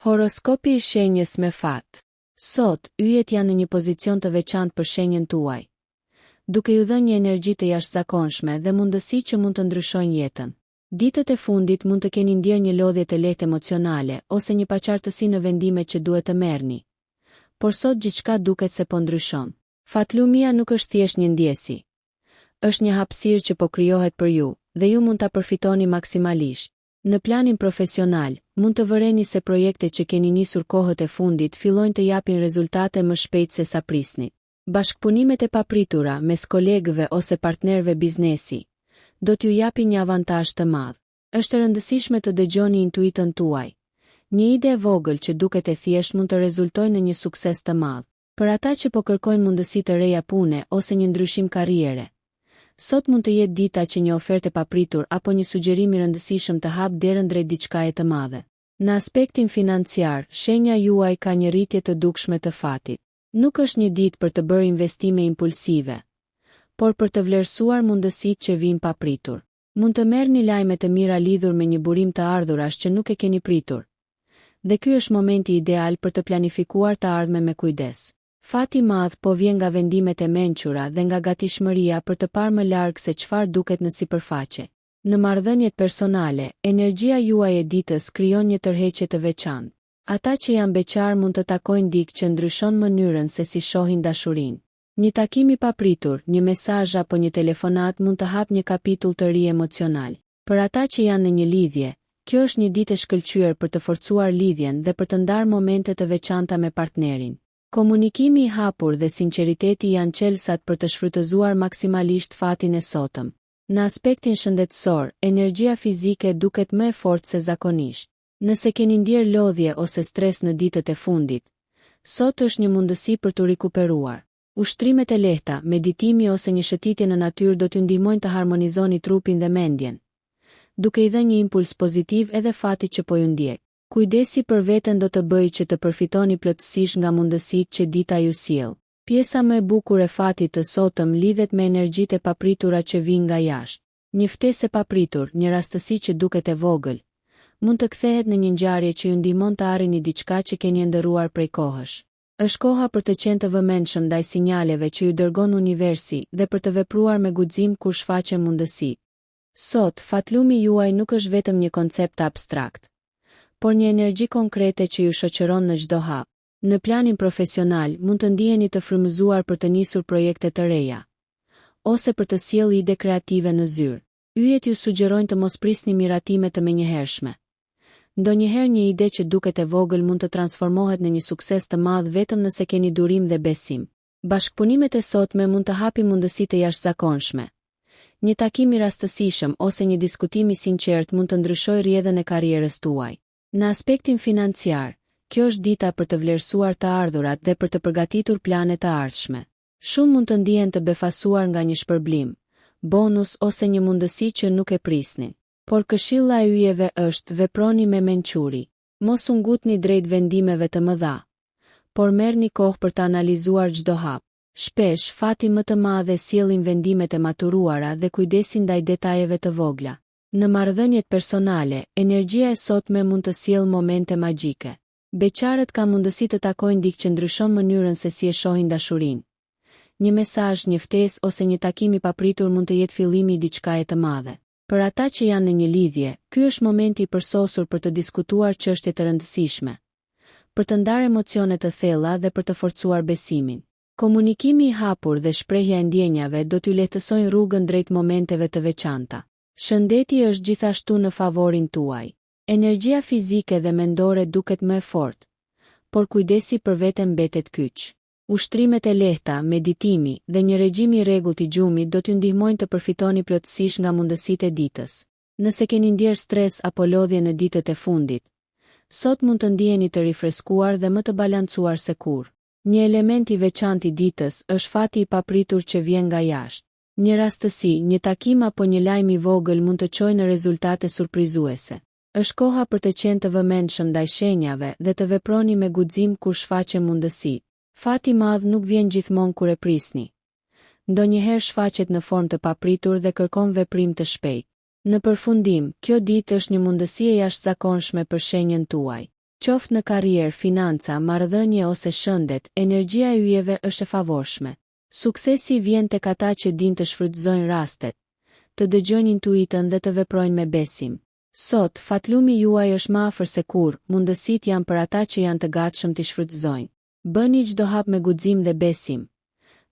Horoskopi I shenjës me fat. Sot, yjet janë në një pozicion të veçantë për shenjën tuaj, duke ju dhënë një energji të jashtëzakonshme dhe mundësi që mund të ndryshojnë jetën. Ditët e fundit mund të keni ndjerë një lodhje të lehtë emocionale ose një paqartësi në vendimet që duhet të merrni. Por sot gjithçka duket se po ndryshon. Fatlumia nuk është thjesht një ndjesi. Është një hapësirë që po krijohet për ju dhe ju mund ta përfitoni maksimalisht. Në planin profesional, mund të vëreni se projektet që keni nisur kohët e fundit fillojnë të japin rezultate më shpejt se sa prisni. Bashkëpunimet e papritura mes kolegëve ose partnerëve biznesi do t'ju japin një avantazh të madh. Është e rëndësishme të dëgjoni intuitën tuaj. Një ide e vogël që duket e thjeshtë mund të rezultojë në një sukses të madh. Për ata që po kërkojnë mundësi të reja pune ose një ndryshim karriere, sot mund të jetë dita që një ofertë e papritur apo një sugjerim I rëndësishëm të hap derën drejt diçkaje të madhe. Në aspektin financiar, shenja juaj ka një rritje të dukshme të fatit. Nuk është një ditë për të bërë investime impulsive, por për të vlerësuar mundësitë që vijnë papritur. Mund të merrni lajme të mira lidhur me një burim të ardhurash që nuk e keni pritur. Dhe ky është momenti ideal për të planifikuar të ardhmen me kujdes. Fati I madh po vjen nga vendimet e mençura dhe nga gatishmëria për të parë më larg se çfarë duket në sipërfaqe. Në marrëdhëniet personale, energjia juaj e ditës krijon një tërheqje të veçantë. Ata që janë beqar mund të takojnë dikë që ndryshon mënyrën se si shohin dashurinë. Një takim I papritur, një mesazh apo një telefonat mund të hapë një kapitull të ri emocional. Për ata që janë në një lidhje, kjo është një ditë e shkëlqyer për të forcuar lidhjen dhe për të ndarë momente të veçanta me partnerin. Komunikimi I hapur dhe sinqeriteti janë çelësat për të shfrytëzuar maksimalisht fatin e sotëm. Në aspektin shëndetësor, energjia fizike duket më e fortë se zakonisht. Nëse keni ndjerë lodhje ose stres në ditët e fundit, sot është një mundësi për të rikuperuar. Ushtrimet e lehta, meditimi ose një shëtitje në natyrë do t'ju ndihmojnë të harmonizoni trupin dhe mendjen, duke I dhënë një impuls pozitiv edhe fatit që po ju ndjek. Kujdesi për veten do të bëjë që të përfitoni plotësisht nga mundësitë që dita ju sjell. Pjesa më e bukur e fatit të sotëm lidhet me energjitë e papritura që vijnë nga jashtë. Një ftesë e papritur, një rastësi që duket e vogël, mund të kthehet në një ngjarje që ju ndihmon të arrini diçka që keni ëndërruar prej kohësh. Është koha për të qenë të vëmendshëm ndaj sinjaleve që ju dërgon universi dhe për të vepruar me guxim kur shfaqen mundësi. Sot, fatlumi juaj nuk është vetëm një koncept abstrakt, por një energji konkrete që ju shoqëron në çdo hap. Në planin profesional mund të ndiheni të frymëzuar për të nisur projekte të reja, ose për të sjellë ide kreative në zyrë. Yjet ju sugjerojnë të mos prisni miratime të menjëhershme. Ndonjëherë një ide që duket e vogël mund të transformohet në një sukses të madh vetëm nëse keni durim dhe besim. Bashkëpunimet e sotme mund të hapin mundësi të jashtëzakonshme. Një takim I rastësishëm ose një diskutim I sinqert mund të ndryshojë rrjedhën e karrierës tuaj. Në aspektin financiar, kjo është dita për të vlerësuar të ardhurat dhe për të përgatitur plane të ardhshme. Shumë mund të ndihen të befasuar nga një shpërblim, bonus ose një mundësi që nuk e prisnin. Por këshilla e yjeve është veproni me mençuri. Mos u ngutni drejt vendimeve të mëdha, por merrni kohë për të analizuar çdo hap. Shpesh fati më të madh sjellin vendimet e maturuara dhe kujdesin ndaj detajeve të vogla. Në marrëdhëniet personale, energjia e sotme mund të sjellë momente magjike. Beqarët kanë mundësi të takojnë dikë që ndryshon mënyrën se si e shohin dashurinë. Një mesazh, një ftesë ose një takim I papritur mund të jetë fillimi I diçkaje të madhe. Për ata që janë në një lidhje, ky është momenti I përsosur për të diskutuar çështje të rëndësishme, për të ndarë emocione të thella dhe për të forcuar besimin. Komunikimi I hapur dhe shprehja e ndjenjave do t'ju lehtësojnë rrugën drejt momenteve të veçanta. Shëndeti është gjithashtu në favorin tuaj. Energjia fizike dhe mendore duket më e fortë, por kujdesi për veten mbetet kyç. Ushtrimet e lehta, meditimi dhe një regjim I rregullt I gjumit do t'ju ndihmojnë të përfitoni plotësisht nga mundësitë e ditës. Nëse keni ndjerë stres apo lodhje në ditët e fundit, sot mund të ndiheni të rifreskuar dhe më të balancuar se kurrë. Një element I veçantë I ditës është fati I papritur që vjen nga jashtë. Një rastësi, një takim apo një lajm I vogël mund të çojë në rezultate surprizuese. Është koha për të qenë të vëmendshëm ndaj shenjave dhe të veproni me guxim kur shfaqen mundësi. Fati I madh nuk vjen gjithmonë kur e prisni. Ndonjëherë shfaqet në formë të papritur dhe kërkon veprim të shpejtë. Në përfundim, kjo ditë është një mundësi e jashtëzakonshme për shenjën tuaj. Qoftë në karrierë, financa, marrëdhënie ose shëndet, energjia e yjeve është e favorshme. Suksesi vjen tek ata që dinë të shfrytëzojnë rastet, të dëgjojnë intuitën dhe të veprojnë me besim. Sot, fatlumi juaj është më afër se kurrë, mundësitë janë për ata që janë të gatshëm t'i shfrytëzojnë. Bëni çdo hap me guxim dhe besim,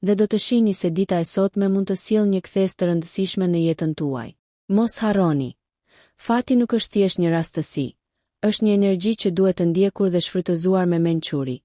dhe do të shihni se dita e sotme mund të sjellë një kthes të rëndësishme në jetën tuaj. Mos harroni. Fati nuk është thjesht një rastësi, është një energji që duhet të ndjekur dhe shfrytëzuar me mençuri.